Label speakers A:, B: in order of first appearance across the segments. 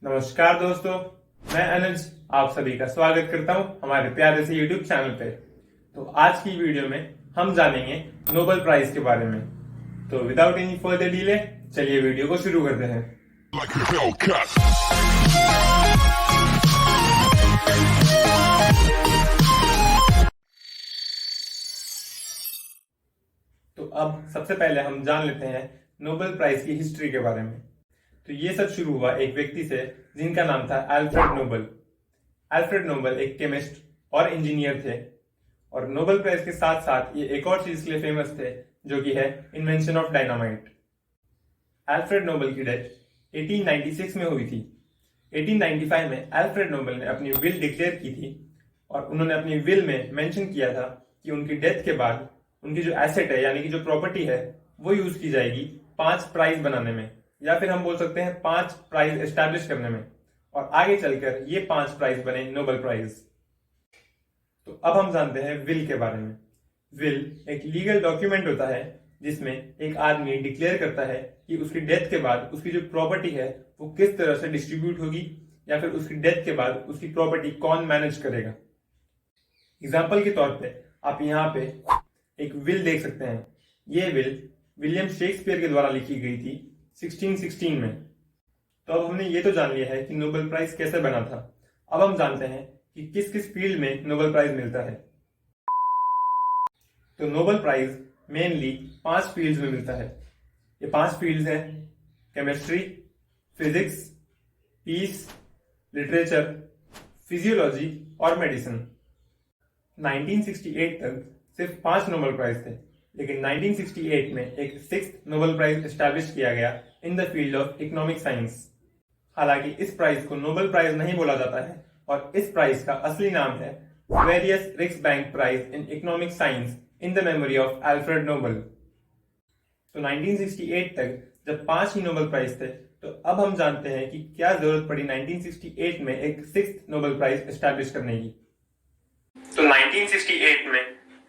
A: नमस्कार दोस्तों, मैं अनुज आप सभी का स्वागत करता हूं हमारे प्यारे से YouTube चैनल पे। तो आज की वीडियो में हम जानेंगे नोबेल प्राइज के बारे में। तो विदाउट एनी फर्दर डिले चलिए वीडियो को शुरू करते हैं। तो अब सबसे पहले हम जान लेते हैं नोबेल प्राइज की हिस्ट्री के बारे में। तो ये सब शुरू हुआ एक व्यक्ति से जिनका नाम था अल्फ्रेड नोबेल। अल्फ्रेड नोबेल एक केमिस्ट और इंजीनियर थे और नोबेल प्राइज के साथ साथ ये एक और चीज के लिए फेमस थे जो कि है invention of dynamite. Alfred Nobel की डेथ 1896 में हुई थी। 1895 में अल्फ्रेड नोबेल ने अपनी विल डिक्लेयर की थी और उन्होंने अपनी विल में मेंशन किया था कि उनकी डेथ के बाद उनकी जो एसेट है यानी कि जो प्रॉपर्टी है वो यूज की जाएगी 5 प्राइज बनाने में, या फिर हम बोल सकते हैं 5 प्राइज एस्टैब्लिश करने में, और आगे चलकर ये 5 प्राइज बने नोबेल प्राइज। तो अब हम जानते हैं विल के बारे में। विल एक लीगल डॉक्यूमेंट होता है जिसमें एक आदमी डिक्लेयर करता है कि उसकी डेथ के बाद उसकी जो प्रॉपर्टी है वो किस तरह से डिस्ट्रीब्यूट होगी, या फिर उसकी डेथ के बाद उसकी प्रॉपर्टी कौन मैनेज करेगा। एग्जाम्पल के तौर पे आप यहाँ पे एक विल देख सकते हैं। ये विल विलियम शेक्सपियर के द्वारा लिखी गई थी 1616 में। तो अब हमने ये तो जान लिया है कि नोबेल प्राइज कैसे बना था। अब हम जानते हैं कि किस किस फील्ड में नोबेल प्राइज मिलता है। तो नोबेल प्राइज मेनली 5 फील्ड्स में मिलता है। ये 5 फील्ड्स हैं: chemistry, physics, peace, literature, physiology और मेडिसिन। 1968 तक सिर्फ 5 नोबेल प्राइज थे, लेकिन 1968 में एक 6th नोबेल प्राइज एस्टैब्लिश किया गया इन the field of economic science. हालांकि इस प्राइज को नोबेल प्राइज नहीं बोला जाता है और इस प्राइज का असली नाम है Sveriges Riksbank prize in economic science in the memory of Alfred Nobel. तो 1968 तक जब 5 ही नोबेल प्राइज थे, तो अब हम जानते हैं कि क्या जरूरत पड़ी 1968 में एक 6th नोबेल प्राइज एस्टैब्लिश करने की। तो 1968 में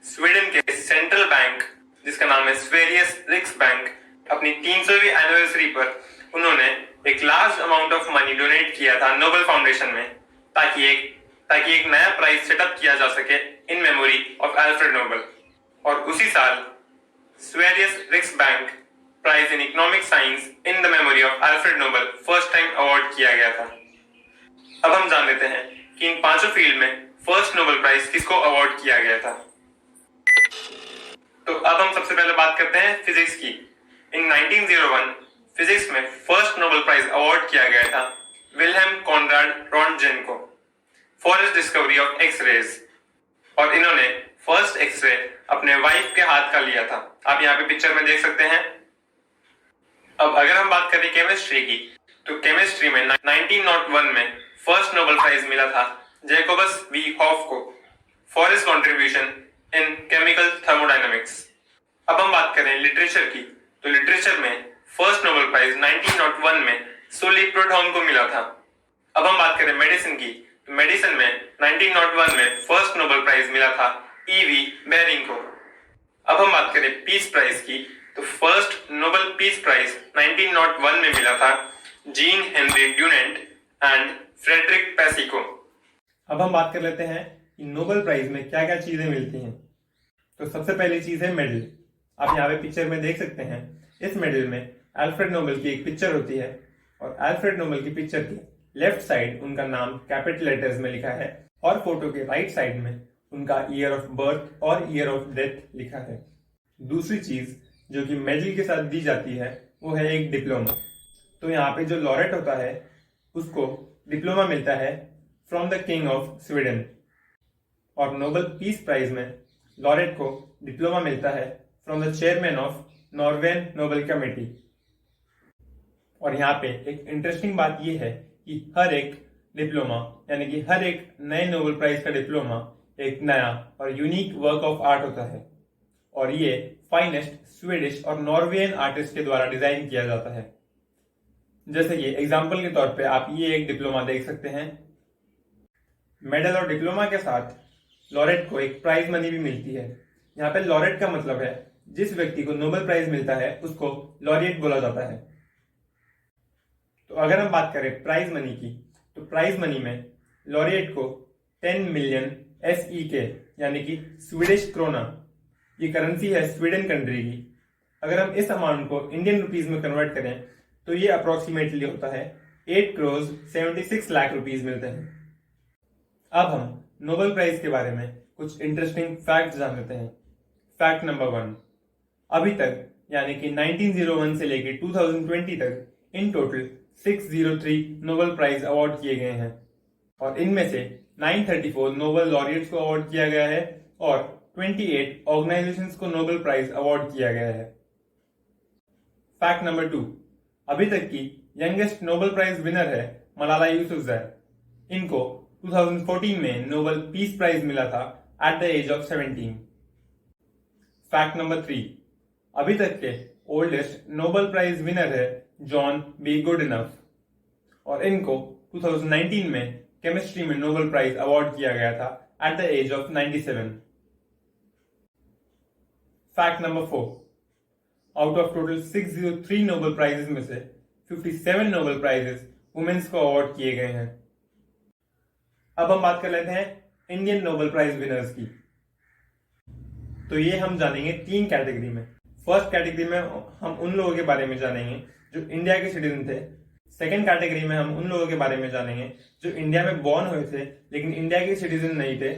A: स्वीडन के सेंट्रल बैंक जिसका नाम है स्वेरियस रिक्सबैंक अपनी 300वीं एनिवर्सरी पर उन्होंने एक large amount of money donate किया था नोबेल फाउंडेशन में, ताकि एक नया प्राइज सेटअप किया जा सके in memory of Alfred Nobel. और उसी साल Sveriges Riksbank prize in economic science in the memory of Alfred Nobel first time award किया गया था। अब हम जान लेते हैं कि इन 5 फील्ड में फर्स्ट नोबेल प्राइज किसको अवार्ड किया गया था। तो अब हम सबसे पहले बात करते हैं फिजिक्स की। इन 1901 फिजिक्स में फर्स्ट नोबेल प्राइज अवार्ड किया गया था विल्हेम कॉनराड रॉन्टजेन को for his discovery of X-rays, और इन्होंने फर्स्ट एक्स-रे अपने वाइफ के हाथ का लिया था। आप यहाँ पे पिक्चर में देख सकते हैं। अब अगर हम बात करें केमिस्ट्री की, तो केमिस्ट्री में 1901 में फर्स्ट नोबेल प्राइज मिला था जैकोबस वी हॉफ को for his contribution in chemical thermodynamics. अब हम बात करें लिटरेचर की, तो लिटरेचर में फर्स्ट नोबेल प्राइज 1901 में सोली प्रोडहोम को मिला था। अब हम बात करें मेडिसिन की, तो मेडिसिन में 1901 में फर्स्ट नोबेल प्राइज मिला था ईवी बेरिंग को। अब हम बात करें पीस प्राइज की, तो फर्स्ट नोबेल पीस प्राइज 1901 में मिला था Jean Henri Dunant and Frederic Passy को। अब हम बात कर लेते हैं कि नोबेल प्राइज में क्या क्या चीजें मिलती हैं। तो सबसे पहली चीज है मेडल। आप यहाँ पे पिक्चर में देख सकते हैं। इस मेडल में अल्फ्रेड नोबेल की एक पिक्चर होती है और अल्फ्रेड नोबेल की पिक्चर की लेफ्ट साइड उनका नाम कैपिटल लेटर्स में लिखा है और फोटो के राइट साइड में उनका ईयर ऑफ बर्थ और ईयर ऑफ डेथ लिखा है। दूसरी चीज जो कि मेडल के साथ दी जाती है वो है एक डिप्लोमा। तो यहाँ पे जो लॉरेट होता है उसको डिप्लोमा मिलता है from the king of Sweden, और नोबेल पीस प्राइज में लॉरेट को डिप्लोमा मिलता है from the chairman of नॉर्वेन Nobel committee. और यहाँ पे एक इंटरेस्टिंग बात यह है कि हर एक डिप्लोमा यानी कि हर एक नए नोबेल प्राइज का डिप्लोमा एक नया और यूनिक वर्क ऑफ आर्ट होता है, और ये फाइनेस्ट स्वीडिश और नॉर्वेजियन आर्टिस्ट के द्वारा डिजाइन किया जाता है। जैसे कि एग्जाम्पल के तौर पे आप ये एक डिप्लोमा देख सकते हैं। मेडल और डिप्लोमा के साथ लॉरेट को एक प्राइज मनी भी मिलती है। यहाँ पे लॉरेट का मतलब है जिस व्यक्ति को नोबेल प्राइज मिलता है उसको लॉरिएट बोला जाता है। तो अगर हम बात करें प्राइज मनी की, तो प्राइज मनी में लॉरिएट को 10 मिलियन SEK यानी कि स्वीडिश क्रोना, ये करेंसी है स्वीडन कंट्री की। अगर हम इस अमाउंट को इंडियन रुपीज में कन्वर्ट करें तो ये अप्रोक्सीमेटली होता है 8 करोड़ 76 लाख रुपीज मिलते हैं। अब हम नोबेल प्राइज के बारे में कुछ इंटरेस्टिंग फैक्ट जान लेते हैं। फैक्ट नंबर 1, अभी तक यानी कि 1901 से लेकर 2020 तक in total 603 Nobel prize award किए गए हैं और इनमें से 934 नोबेल लॉरिएट्स को अवार्ड किया गया है और 28 ऑर्गेनाइजेशंस को नोबेल प्राइज अवार्ड किया गया है। फैक्ट नंबर 2, अभी तक की यंगेस्ट नोबेल प्राइज विनर है मलाला यूसुफजई। इनको 2014 में नोबेल पीस प्राइज मिला था at the age of 17। Fact number 3, अभी तक के ओल्डेस्ट नोबेल प्राइज विनर है जॉन बी गुडइनफ और इनको 2019 में केमिस्ट्री में नोबेल प्राइज अवार्ड किया गया था at the age of 97। Fact number 4, out of total 603 Nobel prizes में से 57 नोबेल प्राइजेस वुमेन्स को अवार्ड किए गए हैं। अब हम बात कर लेते हैं इंडियन नोबेल प्राइज विनर्स की। तो ये हम जानेंगे 3 कैटेगरी में। फर्स्ट कैटेगरी में हम उन लोगों के बारे में जानेंगे जो इंडिया के सिटीजन थे। सेकेंड कैटेगरी में हम उन लोगों के बारे में जानेंगे जो इंडिया में बॉर्न हुए थे लेकिन इंडिया के सिटीजन नहीं थे।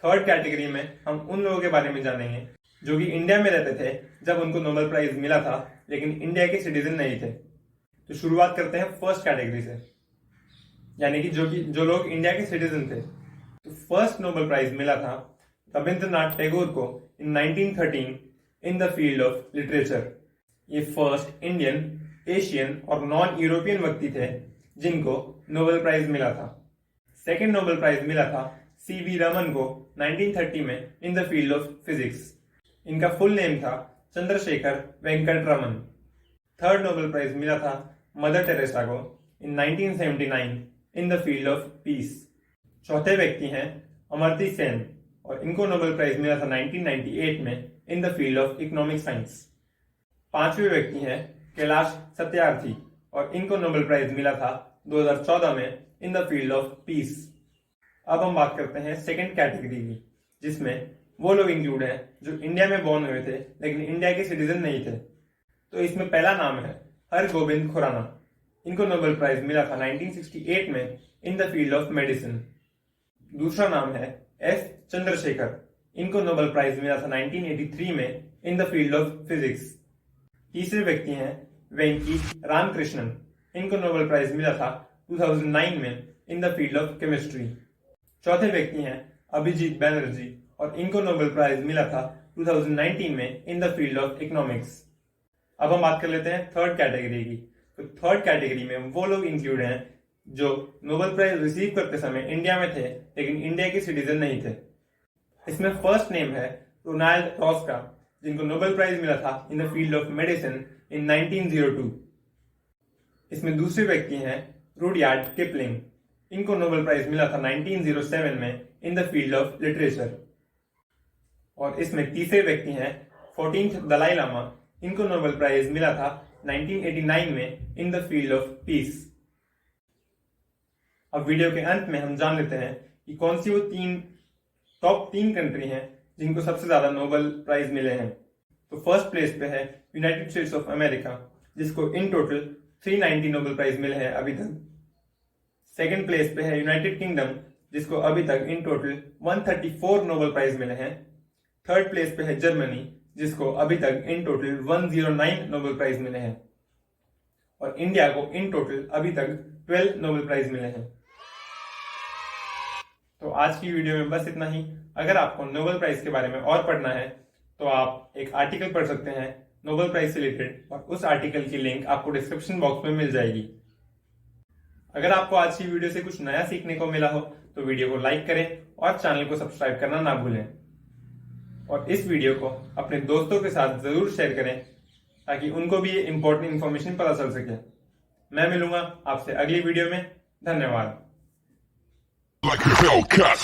A: थर्ड कैटेगरी में हम उन लोगों के बारे में जानेंगे जो कि इंडिया में रहते थे जब उनको नोबेल प्राइज मिला था लेकिन इंडिया के सिटीजन नहीं थे। तो शुरुआत करते हैं फर्स्ट कैटेगरी से, यानी कि जो लोग इंडिया के सिटीजन थे। तो फर्स्ट नोबेल प्राइज मिला था रविंद्रनाथ टैगोर को इन 1913 इन द फील्ड ऑफ लिटरेचर। ये फर्स्ट इंडियन, एशियन और नॉन यूरोपियन व्यक्ति थे जिनको नोबेल प्राइज मिला था। सेकेंड नोबेल प्राइज मिला था CV रमन को 1930 में in the field of physics. इनका फुल नेम था Chandrasekhara Venkata Raman. Third Nobel prize मिला था मदर टेरेसा को in 1979 in the field of peace. चौथे व्यक्ति हैं अमर्त्य सेन और इनको नोबेल प्राइज मिला था 1998 में in the field of economic science. पांचवें व्यक्ति हैं कैलाश सत्यार्थी और इनको नोबेल प्राइज मिला था 2014 में in the field of piece. अब हम बात करते हैं सेकंड कैटेगरी की, जिसमें वो लोग इंक्लूड हैं जो इंडिया में बॉर्न हुए थे लेकिन इंडिया के सिटीजन नहीं थे। तो इसमें पहला नाम है हरगोविंद खुराना। इनको नोबेल प्राइज मिला था 1968 में in the field of medicine. दूसरा नाम है S चंद्रशेखर। इनको नोबेल प्राइज मिला था 1983 में in the field of physics. तीसरे व्यक्ति हैं वेंकी रामकृष्णन। इनको नोबेल प्राइज मिला था 2009 में in the field of chemistry. चौथे व्यक्ति हैं अभिजीत बैनर्जी और इनको नोबेल प्राइज मिला था 2019 में in the field of economics. अब हम बात कर लेते हैं थर्ड कैटेगरी की। तो थर्ड कैटेगरी में वो लोग इंक्लूड हैं जो नोबेल प्राइज रिसीव करते समय इंडिया में थे लेकिन इंडिया के सिटीजन नहीं थे। इसमें फर्स्ट नेम है रोनाल्ड रॉस्का, जिनको नोबेल प्राइज मिला था इन the field of medicine in 1902। इसमें दूसरे व्यक्ति हैं रुडयार्ड किपलिंग। इनको नोबेल प्राइज मिला था 1907 में in the field of literature. और इसमें तीसरे व्यक्ति हैं 14th दलाई लामा। इनको नोबेल प्राइज मिला था 1989 में in the field of piece. अब वीडियो के अंत में हम जान लेते हैं कि कौन सी वो टॉप 3 कंट्री हैं जिनको सबसे ज्यादा नोबेल प्राइज मिले हैं। तो फर्स्ट प्लेस पे है यूनाइटेड स्टेट्स ऑफ अमेरिका, जिसको इन टोटल 390 नोबेल प्राइज मिले हैं अभी तक। सेकेंड प्लेस पे है यूनाइटेड किंगडम, जिसको अभी तक इन टोटल 134 नोबेल प्राइज मिले हैं। थर्ड प्लेस पे है जर्मनी, जिसको अभी तक इन टोटल 109 नोबेल प्राइज मिले हैं। और इंडिया को इन टोटल अभी तक 12 नोबेल प्राइज मिले हैं। तो आज की वीडियो में बस इतना ही। अगर आपको नोबेल प्राइज के बारे में और पढ़ना है तो आप एक आर्टिकल पढ़ सकते हैं नोबेल प्राइज से रिलेटेड, और उस आर्टिकल की लिंक आपको डिस्क्रिप्शन बॉक्स में मिल जाएगी। अगर आपको आज की वीडियो से कुछ नया सीखने को मिला हो तो वीडियो को लाइक करें और चैनल को सब्सक्राइब करना ना भूलें। और इस वीडियो को अपने दोस्तों के साथ जरूर शेयर करें ताकि उनको भी ये इंपॉर्टेंट इंफॉर्मेशन पता चल सके। मैं मिलूंगा आपसे अगली वीडियो में। धन्यवाद। Like a Hellcat.